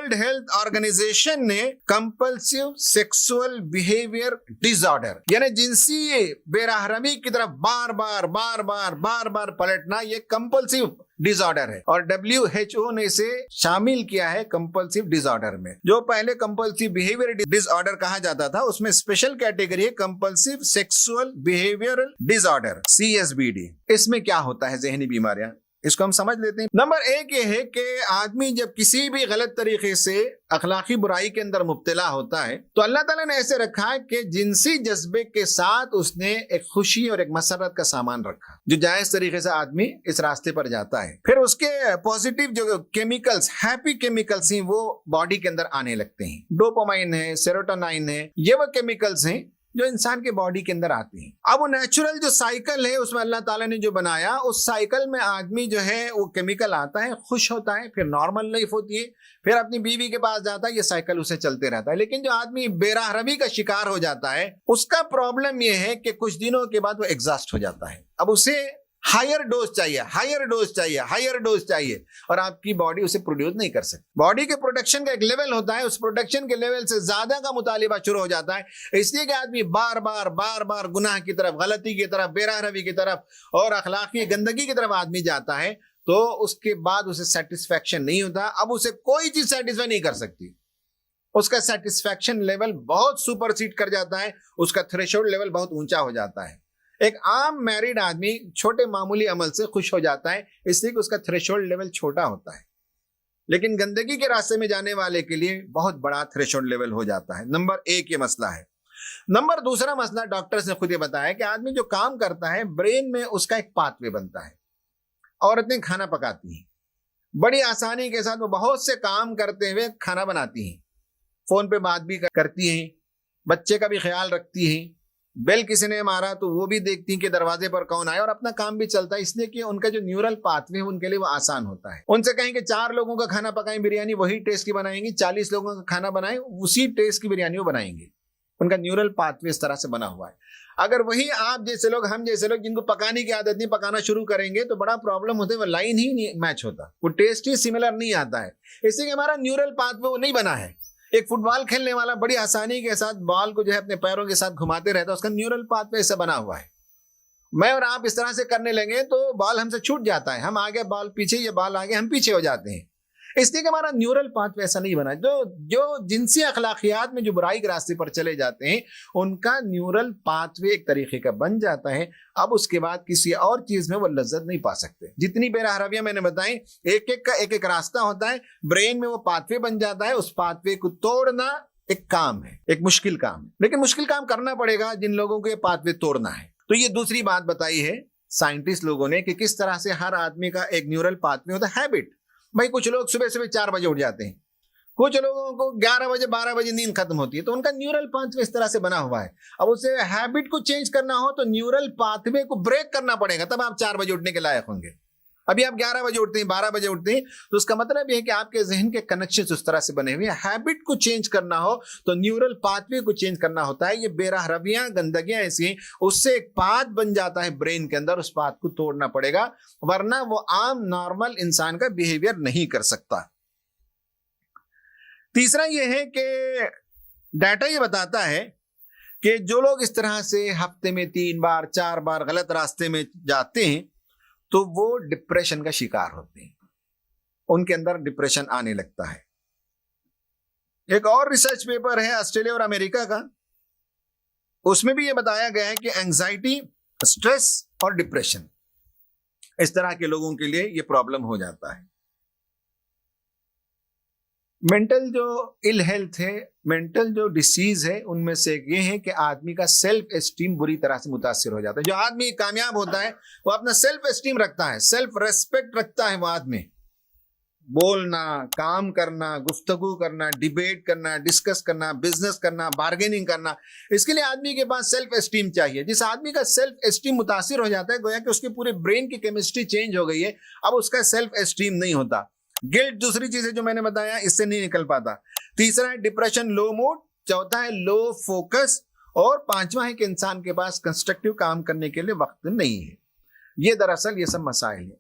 World health organisation ने compulsive sexual behaviour disorder यानी जिनसी बेरहमी की तरफ बार बार पलटना, ये कंपल्सिव डिसऑर्डर है और WHO ने इसे शामिल किया है कंपल्सिव डिसऑर्डर में। जो पहले कंपल्सिव बिहेवियर डिसऑर्डर कहा जाता था उसमें स्पेशल कैटेगरी है compulsive sexual behavioural disorder CSBD। इसमें क्या होता है जहनी बीमारियां, इसको हम समझ लेते हैं। नंबर 1 ये है कि आदमी जब किसी भी गलत तरीके से अखलाकी बुराई के अंदर मुब्तला होता है तो अल्लाह ताला ने ऐसे रखा है कि जिनसी जज्बे के साथ उसने एक खुशी और एक मसरत का सामान रखा, जो जायज तरीके से आदमी इस रास्ते पर जाता है। फिर उसके पॉजिटिव जो केमिकल्स, हैप्पी केमिकल्स हैं, वो बॉडी के अंदर आने लगते हैं। डोपामाइन है, सेरोटोनिन है, ये वो केमिकल्स हैं जो इंसान के बॉडी के अंदर आती हैं। अब वो नेचुरल जो साइकिल है उसमें अल्लाह ताला ने जो बनाया, उस साइकिल में आदमी जो है वो केमिकल आता है, खुश होता है, फिर नॉर्मल लाइफ होती है, फिर अपनी बीवी के पास जाता है, ये साइकिल उसे चलते रहता है। लेकिन जो आदमी बेरहमी का शिकार हो जाता है उसका प्रॉब्लम ये है कि कुछ दिनों के बाद वो एग्जॉस्ट हो जाता है। अब उसे हायर डोज चाहिए, हायर डोज चाहिए, हायर डोज चाहिए और आपकी बॉडी उसे प्रोड्यूस नहीं कर सकती। बॉडी के प्रोडक्शन का एक लेवल होता है, उस प्रोडक्शन के लेवल से ज्यादा का मुतालिबा शुरू हो जाता है। इसलिए कि आदमी बार बार गुनाह की तरफ, गलती की तरफ, बेरहमी की तरफ और अखलाकी गंदगी की तरफ आदमी जाता है तो उसके बाद उसे सेटिस्फेक्शन नहीं होता। अब उसे कोई चीज सेटिस्फाई नहीं कर सकती, उसका सेटिस्फेक्शन लेवल बहुत सुपरसीड कर जाता है, उसका थ्रेशोल्ड लेवल बहुत ऊंचा हो जाता है। एक आम मैरिड आदमी छोटे मामूली अमल से खुश हो जाता है, इसलिए कि उसका थ्रेशोल्ड लेवल छोटा होता है। लेकिन गंदगी के रास्ते में जाने वाले के लिए बहुत बड़ा थ्रेशोल्ड लेवल हो जाता है। नंबर 1 ये मसला है। नंबर 2 मसला डॉक्टर्स ने खुद ये बताया कि आदमी जो काम करता है ब्रेन में उसका एक पाथवे बनता है। औरतें खाना पकाती हैं, बड़ी आसानी के साथ वो बहुत से काम करते हुए खाना बनाती हैं, फोन पे बात भी करती हैं, बच्चे का भी ख्याल रखती हैं, बेल किसी ने मारा तो वो भी देखती कि दरवाजे पर कौन आया और अपना काम भी चलता है। इसलिए कि उनका जो न्यूरल पाथवे है उनके लिए वो आसान होता है। उनसे कहें कि 4 लोगों का खाना पकाएं बिरयानी, वही टेस्ट की बनाएंगी, 40 लोगों का खाना बनाएं उसी टेस्ट की बिरयानी वो बनाएंगे। उनका न्यूरल पाथवे इस तरह से बना हुआ है। अगर वही आप जैसे लोग, हम जैसे लोग जिनको पकाने की आदत नहीं, पकाना शुरू करेंगे तो बड़ा प्रॉब्लम होता है, वो लाइन ही नहीं मैच होता, वो टेस्ट ही सिमिलर नहीं आता है। इसलिए कि हमारा न्यूरल पाथवे वो नहीं बना है। एक फुटबॉल खेलने वाला बड़ी आसानी के साथ बॉल को जो है अपने पैरों के साथ घुमाते रहता है, उसका न्यूरल पाथवे ऐसा बना हुआ है। मैं और आप इस तरह से करने लगे तो बॉल हमसे छूट जाता है, हम आगे बॉल पीछे, ये बॉल आगे, हम पीछे हो जाते हैं। इसलिए कि हमारा न्यूरल पाथवे ऐसा नहीं बना। जो जिनसी अखलाकियात में जो बुराई के रास्ते पर चले जाते हैं उनका न्यूरल पाथवे एक तरीके का बन जाता है। अब उसके बाद किसी और चीज में वो लज्जत नहीं पा सकते। जितनी बेरहमियां मैंने बताई, एक एक का एक एक रास्ता होता है, ब्रेन में वो पाथवे बन जाता है। उस पाथवे को तोड़ना एक काम है, एक मुश्किल काम है, लेकिन मुश्किल काम करना पड़ेगा जिन लोगों को ये पाथवे तोड़ना है। तो ये दूसरी बात बताई है साइंटिस्ट लोगों ने कि किस तरह से हर आदमी का एक न्यूरल पाथवे होता है। हैबिट, भाई कुछ लोग सुबह 4 बजे उठ जाते हैं, कुछ लोगों को 11 बजे 12 बजे नींद खत्म होती है, तो उनका न्यूरल पाथवे इस तरह से बना हुआ है। अब उसे हैबिट को चेंज करना हो तो न्यूरल पाथवे को ब्रेक करना पड़ेगा, तब आप 4 बजे उठने के लायक होंगे। अभी आप 11 बजे उठते हैं, 12 बजे उठते हैं, तो उसका मतलब यह है कि आपके जहन के कनेक्शन उस तरह से बने हुए हैं। हैबिट को चेंज करना हो तो न्यूरल पाथवे को चेंज करना होता है। ये बेरहमियां, गंदगियां ऐसी हैं, उससे एक पाथ बन जाता है ब्रेन के अंदर, उस पाथ को तोड़ना पड़ेगा, वरना वो आम नॉर्मल इंसान का बिहेवियर नहीं कर सकता। तीसरा यह है कि डाटा ये बताता है कि जो लोग इस तरह से हफ्ते में 3 बार 4 बार गलत रास्ते में जाते हैं तो वो डिप्रेशन का शिकार होते हैं, उनके अंदर डिप्रेशन आने लगता है। एक और रिसर्च पेपर है ऑस्ट्रेलिया और अमेरिका का, उसमें भी ये बताया गया है कि एंजाइटी, स्ट्रेस और डिप्रेशन, इस तरह के लोगों के लिए ये प्रॉब्लम हो जाता है। मेंटल जो इल हेल्थ है, मेंटल जो डिसीज है, उनमें से एक ये है कि आदमी का सेल्फ एस्टीम बुरी तरह से मुतासिर हो जाता है। जो आदमी कामयाब होता है वो अपना सेल्फ एस्टीम रखता है, सेल्फ रेस्पेक्ट रखता है। वो आदमी बोलना, काम करना, गुफ्तगू करना, डिबेट करना, डिस्कस करना, बिजनेस करना, बार्गेनिंग करना, इसके लिए आदमी के पास सेल्फ एस्टीम चाहिए। जिस आदमी का सेल्फ एस्टीम मुतासिर हो जाता है, गोया कि उसके पूरे ब्रेन की केमिस्ट्री चेंज हो गई है, अब उसका सेल्फ एस्टीम नहीं होता। गिल्ट दूसरी चीज है जो मैंने बताया, इससे नहीं निकल पाता। तीसरा है डिप्रेशन, लो मूड। चौथा है लो फोकस। और पांचवा है कि इंसान के पास कंस्ट्रक्टिव काम करने के लिए वक्त नहीं है। ये दरअसल ये सब मसाइल है।